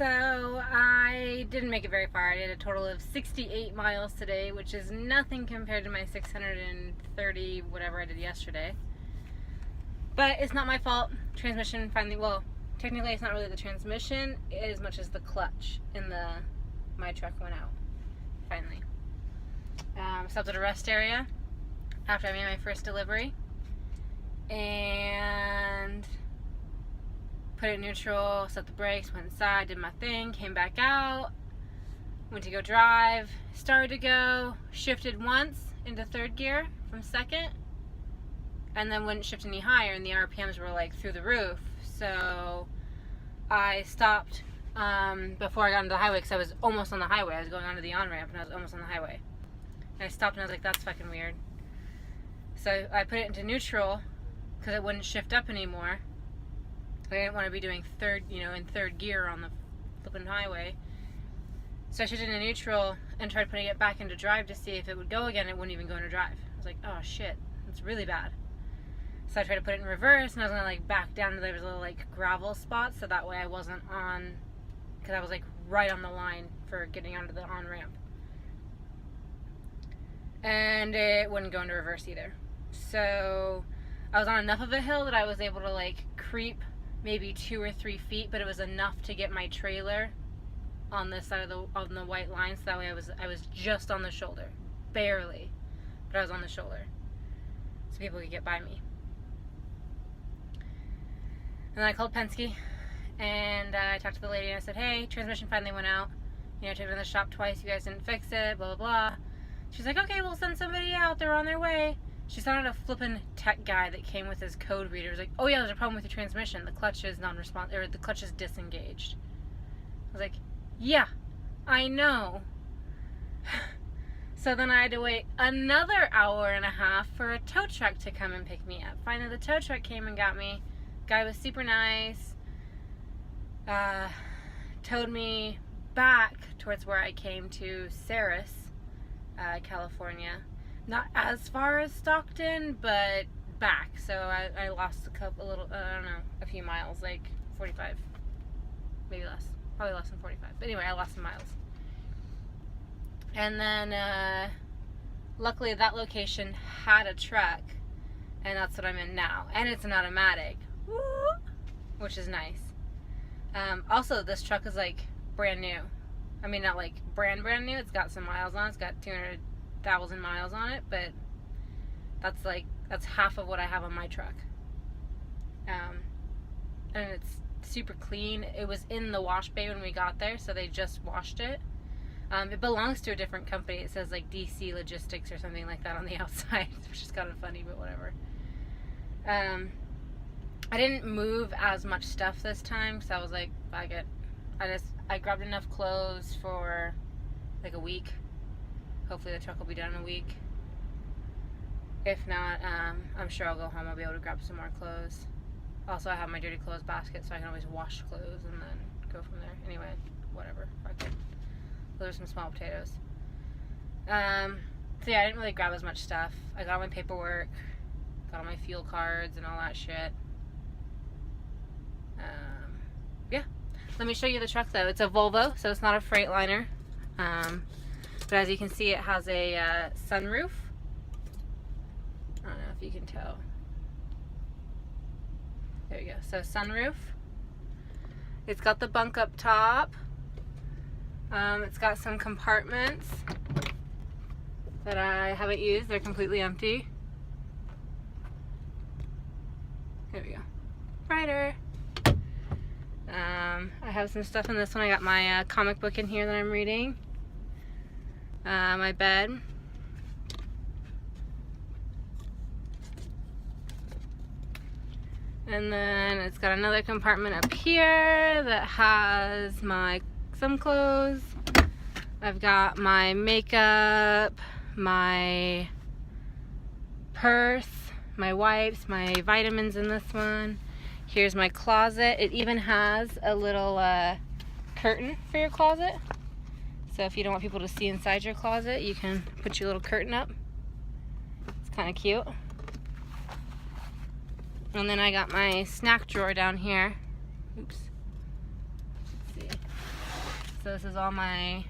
So I didn't make it very far. I did a total of 68 miles today, which is nothing compared to my 630 whatever I did yesterday. But it's not my fault. Transmission finally, well, technically it's not really the transmission as much as the clutch in my truck went out. Finally. Stopped at a rest area after I made my first delivery. And put it in neutral, set the brakes, went inside, did my thing, came back out, went to go drive, started to go, shifted once into third gear from second, and then wouldn't shift any higher, and the RPMs were like through the roof. So I stopped before I got into the highway, because I was almost on the highway. I was going onto the on-ramp and I was almost on the highway. And I stopped and I was like, that's fucking weird. So I put it into neutral because it wouldn't shift up anymore. I didn't want to be doing in third gear on the flipping highway. So I shifted into neutral and tried putting it back into drive to see if it would go again. It wouldn't even go into drive. I was like, oh shit, that's really bad. So I tried to put it in reverse, and I was gonna like back down to there was a little like gravel spot, so that way I wasn't on, because I was like right on the line for getting onto the on-ramp. And it wouldn't go into reverse either. So I was on enough of a hill that I was able to like creep maybe 2 or 3 feet, but it was enough to get my trailer on this side of the white line, so that way I was just on the shoulder, barely, but I was on the shoulder, so people could get by me. And then I called Penske, and I talked to the lady, and I said, hey, transmission finally went out. I took it in the shop twice. You guys didn't fix it, blah, blah, blah. She's like, okay, we'll send somebody out. They're on their way. She sounded a flippin' tech guy that came with his code reader. He was like, oh yeah, there's a problem with your transmission. The clutch is non-responsive, or the clutch is disengaged. I was like, yeah, I know. So then I had to wait another hour and a half for a tow truck to come and pick me up. Finally, the tow truck came and got me. Guy was super nice. Towed me back towards where I came to, Ceres, California. Not as far as Stockton, but back. So I lost a few miles, like 45, maybe less, probably less than 45. But anyway, I lost some miles. And then, luckily that location had a truck, and that's what I'm in now. And it's an automatic, which is nice. Also, this truck is like brand new. I mean, not like brand new. It's got some miles on it. It's got 200,000 miles on it, but that's half of what I have on my truck. And it's super clean. It was in the wash bay when we got there, so they just washed it. It belongs to a different company. It says like DC Logistics or something like that on the outside, which is kind of funny, but whatever. I didn't move as much stuff this time, so I was like, I grabbed enough clothes for like a week. Hopefully the truck will be done in a week. If not, I'm sure I'll go home. I'll be able to grab some more clothes. Also, I have my dirty clothes basket, so I can always wash clothes and then go from there. Anyway, whatever. Fuck it. Those are some small potatoes. So yeah, I didn't really grab as much stuff. I got all my paperwork, got all my fuel cards and all that shit. Yeah. Let me show you the truck though. It's a Volvo, so it's not a Freightliner. But as you can see, it has a sunroof. I don't know if you can tell. There you go. So sunroof. It's got the bunk up top. It's got some compartments that I haven't used. They're completely empty. Here we go. Brighter. I have some stuff in this one. I got my comic book in here that I'm reading. My bed. And then it's got another compartment up here that has some clothes. I've got my makeup, my purse, my wipes, my vitamins in this one. Here's my closet. It even has a little curtain for your closet. So if you don't want people to see inside your closet, you can put your little curtain up. It's kind of cute. And then I got my snack drawer down here. Oops. Let's see. So this is all my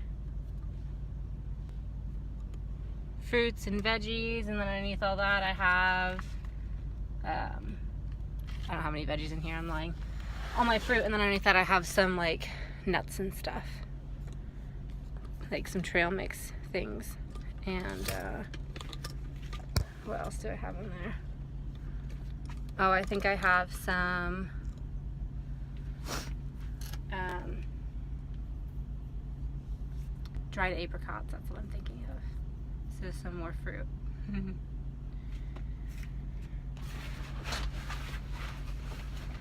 fruits and veggies, and then underneath all that I have, I don't know how many veggies in here, I'm lying. All my fruit, and then underneath that I have some like nuts and stuff. Like some trail mix things. And what else do I have in there? Oh, I think I have some dried apricots, that's what I'm thinking of. So some more fruit.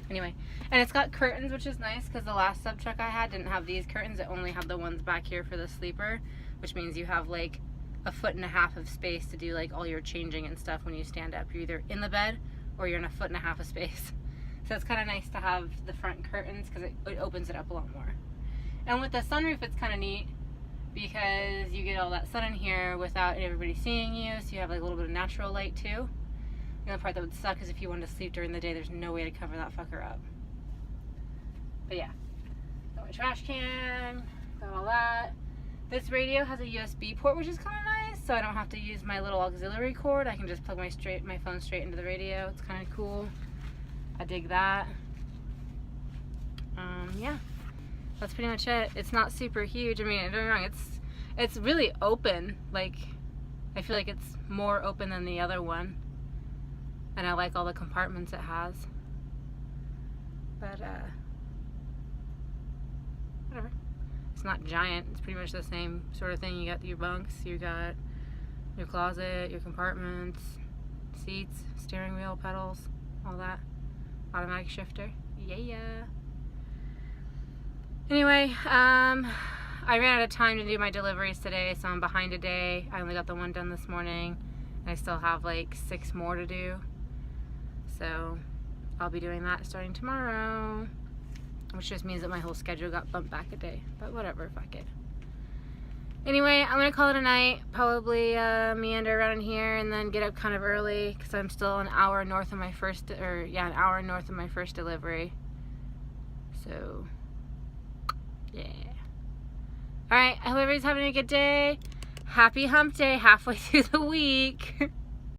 Anyway, and it's got curtains, which is nice because the last sub truck I had didn't have these curtains. It only had the ones back here for the sleeper, which means you have like 1.5 feet of space to do like all your changing and stuff when you stand up. You're either in the bed or you're in 1.5 feet of space. So it's kind of nice to have the front curtains because it opens it up a lot more. And with the sunroof, it's kind of neat because you get all that sun in here without everybody seeing you, so you have like a little bit of natural light too. The only part that would suck is if you wanted to sleep during the day, there's no way to cover that fucker up. But yeah, got my trash can, got all that. This radio has a USB port, which is kind of nice, so I don't have to use my little auxiliary cord. I can just plug my phone straight into the radio. It's kind of cool. I dig that. Yeah, that's pretty much it. It's not super huge. I mean, don't get me wrong, it's really open. Like, I feel like it's more open than the other one. And I like all the compartments it has. But, whatever. It's not giant. It's pretty much the same sort of thing. You got your bunks, you got your closet, your compartments, seats, steering wheel, pedals, all that. Automatic shifter. Yeah. Anyway, I ran out of time to do my deliveries today, so I'm behind a day. I only got the one done this morning. And I still have like 6 more to do. So I'll be doing that starting tomorrow, which just means that my whole schedule got bumped back a day, but whatever, fuck it. Anyway, I'm gonna call it a night, probably meander around in here and then get up kind of early because I'm still an hour north of my first delivery. So yeah. Alright, I hope everybody's having a good day. Happy hump day, halfway through the week.